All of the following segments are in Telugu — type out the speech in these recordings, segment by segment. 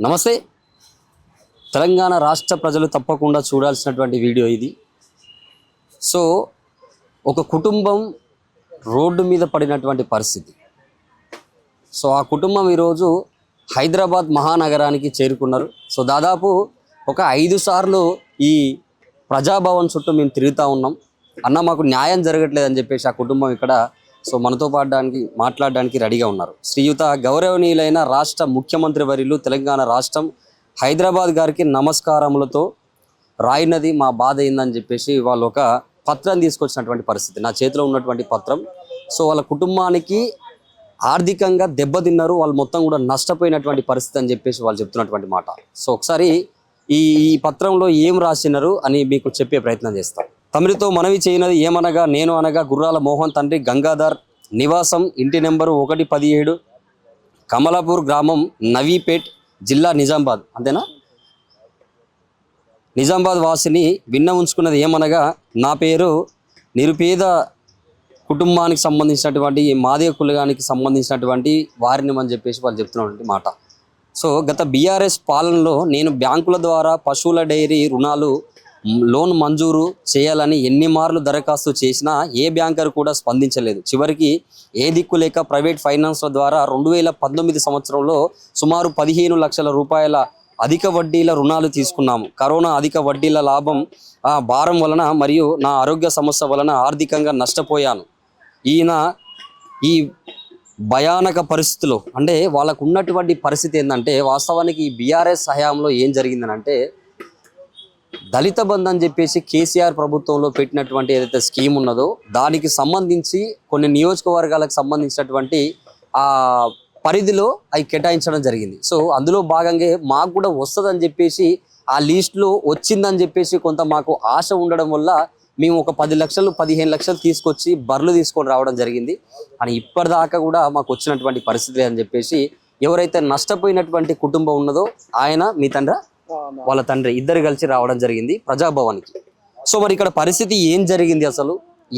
నమస్తే. తెలంగాణ రాష్ట్ర ప్రజలు తప్పకుండా చూడాల్సినటువంటి వీడియో ఇది. సో ఒక కుటుంబం రోడ్డు మీద పడినటువంటి పరిస్థితి. సో ఆ కుటుంబం ఈరోజు హైదరాబాద్ మహానగరానికి చేరుకున్నారు. సో దాదాపు ఒక 5 సార్లు ఈ ప్రజాభవన్ చుట్టూ మేము తిరుగుతూ ఉన్నాం. అన్న మాకు న్యాయం జరగట్లేదని చెప్పేసి ఆ కుటుంబం ఇక్కడ మనతో మాట్లాడడానికి రెడీగా ఉన్నారు. శ్రీయుత గౌరవనీయులైన రాష్ట్ర ముఖ్యమంత్రి వర్యులు తెలంగాణ రాష్ట్రం హైదరాబాద్ గారికి నమస్కారములతో రాయినది మా బాధ ఏందని చెప్పేసి వాళ్ళు ఒక పత్రం తీసుకొచ్చినటువంటి పరిస్థితి. నా చేతిలో ఉన్నటువంటి పత్రం. సో వాళ్ళ కుటుంబానికి ఆర్థికంగా దెబ్బతిన్నారు, వాళ్ళు మొత్తం కూడా నష్టపోయినటువంటి పరిస్థితి అని చెప్పేసి వాళ్ళు చెప్తున్నటువంటి మాట. సో ఒకసారి ఈ పత్రంలో ఏం రాసినారు అని మీకు చెప్పే ప్రయత్నం చేస్తాం. తమిళతో మనవి చేయనది ఏమనగా నేను అనగా గుర్రాల మోహన్ తండ్రి గంగాధర్, నివాసం ఇంటి నెంబరు 117, కమలాపూర్ గ్రామం, నవీపేట్, జిల్లా నిజామాబాద్. అంతేనా? నిజామాబాద్ వాసిని విన్న ఉంచుకున్నది ఏమనగా నా పేరు నిరుపేద కుటుంబానికి సంబంధించినటువంటి మాదిగ కులగానికి సంబంధించినటువంటి వారిని అని చెప్పేసి వాళ్ళు చెప్తున్నటువంటి మాట. సో గత బీఆర్ఎస్ పాలనలో నేను బ్యాంకుల ద్వారా పశువుల డైరీ రుణాలు లోన్ మంజూరు చేయాలని ఎన్ని మార్లు దరఖాస్తు చేసినా ఏ బ్యాంకర్ కూడా స్పందించలేదు. చివరికి ఏ దిక్కు లేక ప్రైవేట్ ఫైనాన్స్ల ద్వారా 2019 సంవత్సరంలో సుమారు 15 లక్షల రూపాయల అధిక వడ్డీల రుణాలు తీసుకున్నాము. కరోనా అధిక వడ్డీల లాభం భారం వలన మరియు నా ఆరోగ్య సమస్య వలన ఆర్థికంగా నష్టపోయాను. ఈ భయానక పరిస్థితిలో అంటే వాళ్ళకు ఉన్నటువంటి పరిస్థితి ఏంటంటే, వాస్తవానికి ఈ బీఆర్ఎస్ హయాంలో ఏం జరిగిందనంటే, దళిత బంధు అని చెప్పేసి కేసీఆర్ ప్రభుత్వంలో పెట్టినటువంటి ఏదైతే స్కీమ్ ఉన్నదో దానికి సంబంధించి కొన్ని నియోజకవర్గాలకు సంబంధించినటువంటి ఆ పరిధిలో అవి కేటాయించడం జరిగింది. సో అందులో భాగంగా మాకు కూడా వస్తుందని చెప్పేసి ఆ లిస్టులో వచ్చిందని చెప్పేసి కొంత మాకు ఆశ ఉండడం వల్ల మేము ఒక 10 లక్షలు 15 లక్షలు తీసుకొచ్చి బర్రెలు తీసుకొని రావడం జరిగింది. అని ఇప్పటిదాకా కూడా మాకు వచ్చినటువంటి పరిస్థితి అని చెప్పేసి ఎవరైతే నష్టపోయినటువంటి కుటుంబం ఉన్నదో ఆయన మీ తండ్రి వాళ్ళ తండ్రి ఇద్దరు కలిసి రావడం జరిగింది ప్రజాభవన్కి. సో మరి ఇక్కడ పరిస్థితి ఏం జరిగింది, అసలు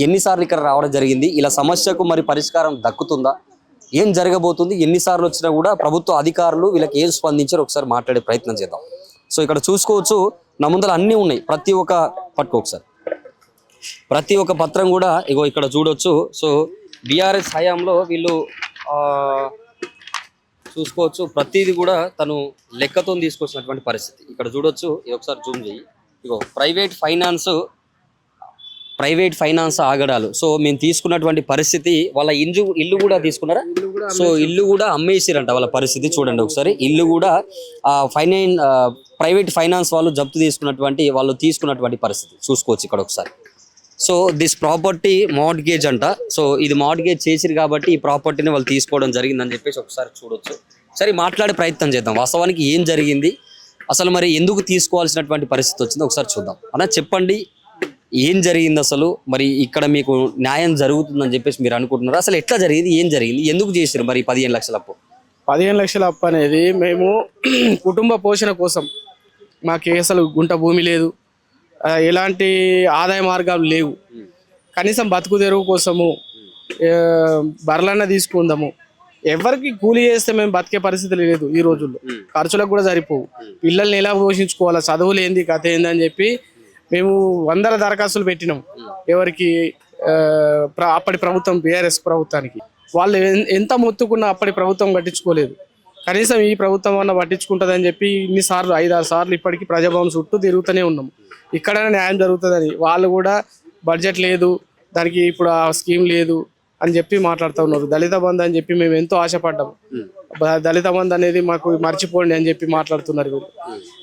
ఎన్నిసార్లు ఇక్కడ రావడం జరిగింది, ఇలా సమస్యకు మరి పరిష్కారం దక్కుతుందా, ఏం జరగబోతుంది, ఎన్నిసార్లు వచ్చినా కూడా ప్రభుత్వ అధికారులు వీళ్ళకి ఏం స్పందించారో ఒకసారి మాట్లాడే ప్రయత్నం చేద్దాం. సో ఇక్కడ చూసుకోవచ్చు, నా ముందర అన్నీ ఉన్నాయి. ప్రతి ఒక్క పత్రం కూడా ఇగో ఇక్కడ చూడొచ్చు. సో బీఆర్ఎస్ హయాంలో వీళ్ళు చూసుకోవచ్చు, ప్రతిదీ కూడా తను లెక్కతో తీసుకొచ్చినటువంటి పరిస్థితి. ఇక్కడ చూడొచ్చు, ఇది ఒకసారి జూమ్ చేయి. ఇగో ప్రైవేట్ ఫైనాన్స్ ఆగడాలు. సో మేము తీసుకున్నటువంటి పరిస్థితి, వాళ్ళ ఇల్లు కూడా తీసుకున్నారా? సో ఇల్లు కూడా అమ్మేసిరంట వాళ్ళ పరిస్థితి. చూడండి ఒకసారి, ఇల్లు కూడా ప్రైవేట్ ఫైనాన్స్ వాళ్ళు జప్తు వాళ్ళు తీసుకున్నటువంటి పరిస్థితి చూసుకోవచ్చు ఇక్కడ ఒకసారి. సో దిస్ ప్రాపర్టీ మార్ట్గేజ్ అంట. సో ఇది మార్ట్గేజ్ చేసిరు కాబట్టి ఈ ప్రాపర్టీని వాళ్ళు తీసుకోవడం జరిగిందని చెప్పేసి ఒకసారి చూడొచ్చు. సరే మాట్లాడే ప్రయత్నం చేద్దాం, వాస్తవానికి ఏం జరిగింది, అసలు మరి ఎందుకు తీసుకోవాల్సినటువంటి పరిస్థితి వచ్చింది ఒకసారి చూద్దాం. అన్న చెప్పండి, ఏం జరిగింది అసలు, మరి ఇక్కడ మీకు న్యాయం జరుగుతుందని చెప్పేసి మీరు అనుకుంటున్నారు? అసలు ఎట్లా జరిగింది, ఏం జరిగింది, ఎందుకు చేసారు మరి 15 లక్షల అప్పు? 15 లక్షల అప్పు అనేది మేము కుటుంబ పోషణ కోసం, మాకు అసలు గుంట భూమి లేదు, ఎలాంటి ఆదాయ మార్గాలు లేవు, కనీసం బతుకు తెరువు కోసము బర్లన్న తీసుకుందాము, ఎవరికి కూలి చేస్తే మేము బతికే పరిస్థితి లేదు ఈ రోజుల్లో, ఖర్చులకు కూడా సరిపోవు, పిల్లల్ని ఎలా పోషించుకోవాలా, చదువులు ఏంది కథ ఏంది అని చెప్పి మేము 100 దరఖాస్తులు పెట్టినాం. ఎవరికి అప్పటి ప్రభుత్వం బీఆర్ఎస్ ప్రభుత్వానికి వాళ్ళు ఎంత మొత్తుకున్నా అప్పటి ప్రభుత్వం పట్టించుకోలేదు. కనీసం ఈ ప్రభుత్వం అన్న పట్టించుకుంటుందని చెప్పి ఇన్నిసార్లు 5-6 సార్లు ఇప్పటికీ ప్రజాభవన్ చుట్టూ తిరుగుతూనే ఉన్నాం. ఇక్కడైనా న్యాయం జరుగుతుందని, వాళ్ళు కూడా బడ్జెట్ లేదు దానికి, ఇప్పుడు ఆ స్కీమ్ లేదు అని చెప్పి మాట్లాడుతూ ఉన్నారు. దళిత బంధు అని చెప్పి మేము ఎంతో ఆశపడ్డాము, దళిత బంధు అనేది మాకు మర్చిపోండి అని చెప్పి మాట్లాడుతున్నారు వీళ్ళు.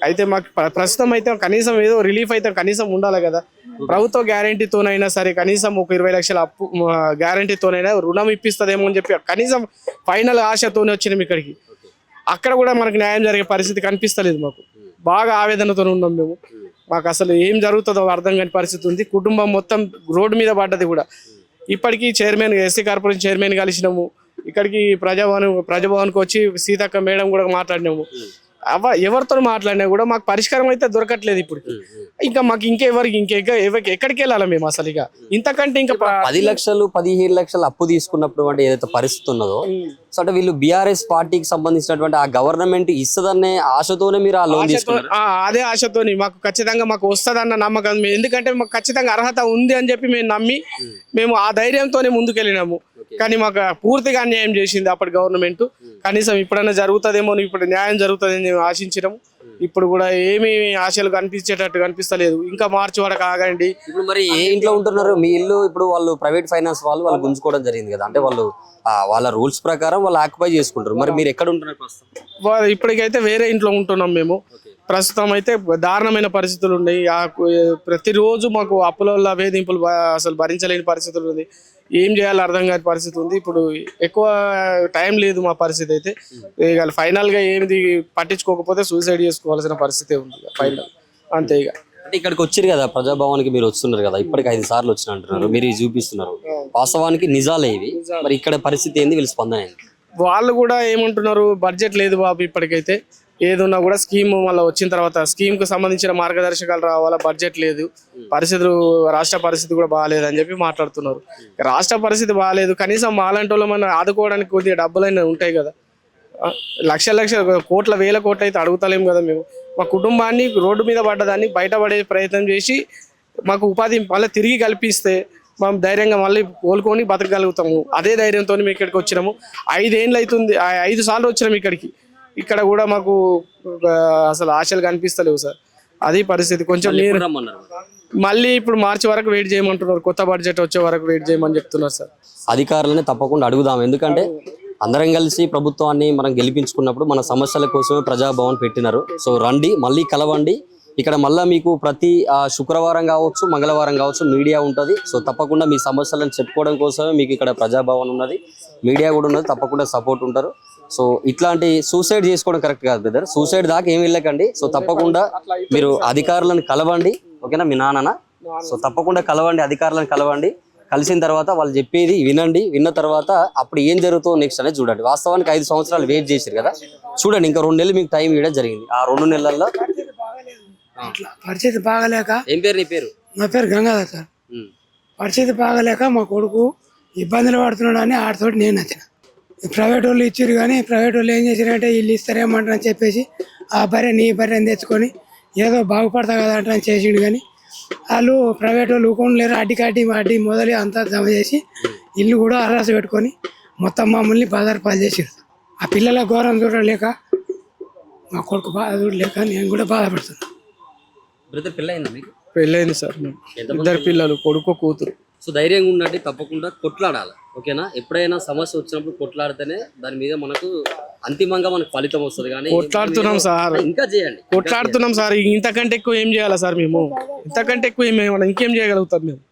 అయితే మాకు ప్రస్తుతం అయితే కనీసం ఏదో రిలీఫ్ అయితే కనీసం ఉండాలి కదా. ప్రభుత్వ గ్యారంటీతోనైనా సరే కనీసం ఒక 20 లక్షల అప్పు గ్యారంటీతోనైనా రుణం ఇప్పిస్తుందేమో అని చెప్పి కనీసం ఫైనల్ ఆశతోనే వచ్చినాం ఇక్కడికి. అక్కడ కూడా మనకు న్యాయం జరిగే పరిస్థితి కనిపిస్తలేదు. మాకు బాగా ఆవేదనతో ఉన్నాం మేము. మాకు అసలు ఏం జరుగుతుందో అర్థం కాని పరిస్థితి ఉంది. కుటుంబం మొత్తం రోడ్డు మీద పడ్డది కూడా. ఇప్పటికీ చైర్మన్, ఎస్సీ కార్పొరేషన్ చైర్మన్ కలిసినాము, ఇక్కడికి ప్రజాభవన్కి వచ్చి సీతక్క మేడం కూడా మాట్లాడినాము. ఎవరితో మాట్లాడినా కూడా మాకు పరిష్కారం అయితే దొరకట్లేదు ఇప్పుడు. ఇంకా మాకు ఎక్కడికి వెళ్ళాలి మేము అసలు? ఇక ఇంతకంటే ఇంకా 10 లక్షలు 15 లక్షలు అప్పు తీసుకున్నప్పుడు అంటే ఏదైతే పరిస్థితి ఉన్నదో, సో అంటే వీళ్ళు బీఆర్ఎస్ పార్టీకి సంబంధించినటువంటి ఆ గవర్నమెంట్ ఇస్తుందనే ఆశతోనే మీరు ఆ లోన్ తీసుకున్నారు. అదే ఆశతోని మాకు ఖచ్చితంగా మాకు వస్తుందన్న నమ్మకం. ఎందుకంటే మాకు ఖచ్చితంగా అర్హత ఉంది అని చెప్పి మేము నమ్మి మేము ఆ ధైర్యంతోనే ముందుకెళ్ళినాము. కానీ మాకు పూర్తిగా అన్యాయం చేసింది అప్పటి గవర్నమెంట్. కనీసం ఇప్పుడైనా జరుగుతుందేమో, ఇప్పుడు న్యాయం జరుగుతుందని మేము ఆశించినాము. ఇప్పుడు కూడా ఏమీ ఆశలు కనిపించేటట్టు కనిపిస్తలేదు. ఇంకా మార్చి వరకు ఆగండి. ఇప్పుడు మరి ఏ ఇంట్లో ఉంటున్నారు? మీ ఇల్లు ఇప్పుడు వాళ్ళు ప్రైవేట్ ఫైనాన్స్ వాళ్ళు గుంజుకోవడం జరిగింది కదా, అంటే వాళ్ళు వాళ్ళ రూల్స్ ప్రకారం వాళ్ళు ఆక్యుపై చేసుకుంటారు. మరి మీరు ఎక్కడ ఉంటున్నారు ప్రస్తుతం? ఇప్పటికైతే వేరే ఇంట్లో ఉంటున్నాం మేము. ప్రస్తుతం అయితే దారుణమైన పరిస్థితులు ఉన్నాయి. ప్రతిరోజు మాకు అప్పుల వేధింపులు అసలు భరించలేని పరిస్థితులు ఉంది. ఏం చేయాలో అర్థం కాని పరిస్థితి ఉంది. ఇప్పుడు ఎక్కువ టైం లేదు మా పరిస్థితి అయితే. ఇక ఫైనల్గా ఏమిది పట్టించుకోకపోతే సూసైడ్ చేసుకోవాల్సిన పరిస్థితి ఉంది ఫైనల్, అంతే. ఇక అంటే ఇక్కడికి వచ్చారు కదా, ప్రజాభవన్కి మీరు వస్తున్నారు కదా, ఇప్పటికి 5 సార్లు వచ్చిన అంటున్నారు, మీరు ఇవి చూపిస్తున్నారు. వాస్తవానికి నిజాలే ఇవి. మరి ఇక్కడ పరిస్థితి ఏంది, వీళ్ళ స్పందన ఏంది? వాళ్ళు కూడా ఏమంటున్నారు, బడ్జెట్ లేదు బాబు ఇప్పటికైతే. ఏదున్నా కూడా స్కీమ్ మళ్ళీ వచ్చిన తర్వాత స్కీమ్ కు సంబంధించిన మార్గదర్శకాలు రావాలా, బడ్జెట్ లేదు, పరిస్థితులు రాష్ట్ర పరిస్థితి కూడా బాగాలేదు అని చెప్పి మాట్లాడుతున్నారు. రాష్ట్ర పరిస్థితి బాగాలేదు, కనీసం మాలాంటి వాళ్ళు మనం ఆదుకోవడానికి కొద్దిగా డబ్బులైనా ఉంటాయి కదా. లక్షల కోట్ల వేల కోట్లు అయితే అడుగుతలేము కదా మేము. మా కుటుంబాన్ని రోడ్డు మీద పడ్డదాన్ని బయటపడే ప్రయత్నం చేసి మాకు ఉపాధి మళ్ళీ తిరిగి కల్పిస్తే మనం ధైర్యంగా మళ్ళీ కోలుకొని బతకగలుగుతాము. అదే ధైర్యంతో మేము ఇక్కడికి వచ్చినాము. 5 ఏళ్ళు అవుతుంది, 5 సార్లు వచ్చినాము ఇక్కడికి. ఇక్కడ కూడా మాకు అసలు ఆశలు కనిపిస్తలేవు సార్. అది పరిస్థితి. కొంచెం మీరు మళ్ళీ ఇప్పుడు మార్చి వరకు వెయిట్ చేయమంటున్నారు, కొత్త బడ్జెట్ వచ్చే వరకు వెయిట్ చేయమని చెప్తున్నారు సార్. అధికారులని తప్పకుండా అడుగుదాం, ఎందుకంటే అందరం కలిసి ప్రభుత్వాన్ని మనం గెలిపించుకున్నప్పుడు మన సమస్యల కోసమే ప్రజాభవన్ పెట్టినారు. సో రండి, మళ్ళీ కలవండి. ఇక్కడ మళ్ళీ మీకు ప్రతి శుక్రవారం కావచ్చు, మంగళవారం కావచ్చు మీడియా ఉంటుంది. సో తప్పకుండా మీ సమస్యలను చెప్పుకోవడం కోసమే మీకు ఇక్కడ ప్రజాభవన్ ఉన్నది, మీడియా కూడా ఉన్నది, తప్పకుండా సపోర్ట్ ఉంటారు. సో ఇట్లాంటి సూసైడ్ చేసుకోవడం కరెక్ట్ కాదు బ్రదర్, సూసైడ్ దాకా ఏం వెళ్ళకండి. సో తప్పకుండా మీరు అధికారులను కలవండి, ఓకేనా? మీ నాన్న, సో తప్పకుండా కలవండి, అధికారులను కలవండి. కలిసిన తర్వాత వాళ్ళు చెప్పేది వినండి, విన్న తర్వాత అప్పుడు ఏం జరుగుతుందో నెక్స్ట్ అనేది చూడండి. వాస్తవానికి 5 సంవత్సరాలు వెయిట్ చేశారు కదా, చూడండి ఇంకా 2 నెలలు మీకు టైం ఇవ్వడం జరిగింది. ఆ 2 నెలల్లో పరిస్థితి బాగలేక. ఏం పేరు నీ పేరు? నా పేరు గంగాధర్ సార్. పరిస్థితి బాగలేక మా కొడుకు ఇబ్బందులు పడుతున్నాడు అని ఆడతోటి నేను వచ్చిన. ప్రైవేట్ వాళ్ళు ఇచ్చారు, కానీ ప్రైవేట్ వాళ్ళు ఏం చేశారంటే వీళ్ళు ఇస్తారేమంటారు అని చెప్పేసి ఆ భార్య నీ భార్యని తెచ్చుకొని ఏదో బాగుపడతా కదా అంటే చేసిండు. కానీ వాళ్ళు ప్రైవేట్ వాళ్ళు ఊకొని లేరు, అడ్డి మొదలు అంతా జమ చేసి ఇల్లు కూడా అర్రాస పెట్టుకొని మొత్తం మమ్మల్ని బాధారపాలు చేసారు. ఆ పిల్లల ఘోరం చూడలేక మా కొడుకు బాధ చూడలేక నేను కూడా బాధపడుతున్నాను. పెళ్ళైంది సార్, 2 పిల్లలు, కొడుకు కూతురు. సో ధైర్యంగా ఉండండి, తప్పకుండా కొట్లాడాలి, ఓకేనా? ఎప్పుడైనా సమస్య వచ్చినప్పుడు కొట్లాడితేనే దాని మీద మనకు అంతిమంగా మనకు ఫలితం వస్తుంది. కానీ కొట్లాడుతున్నాం సార్, ఇంకా చేయండి, కొట్లాడుతున్నాం సార్. ఇంతకంటే ఎక్కువ ఏం చేయాలా సార్? మేము ఇంతకంటే ఎక్కువ ఇంకేం చేయగలుగుతాం మేము?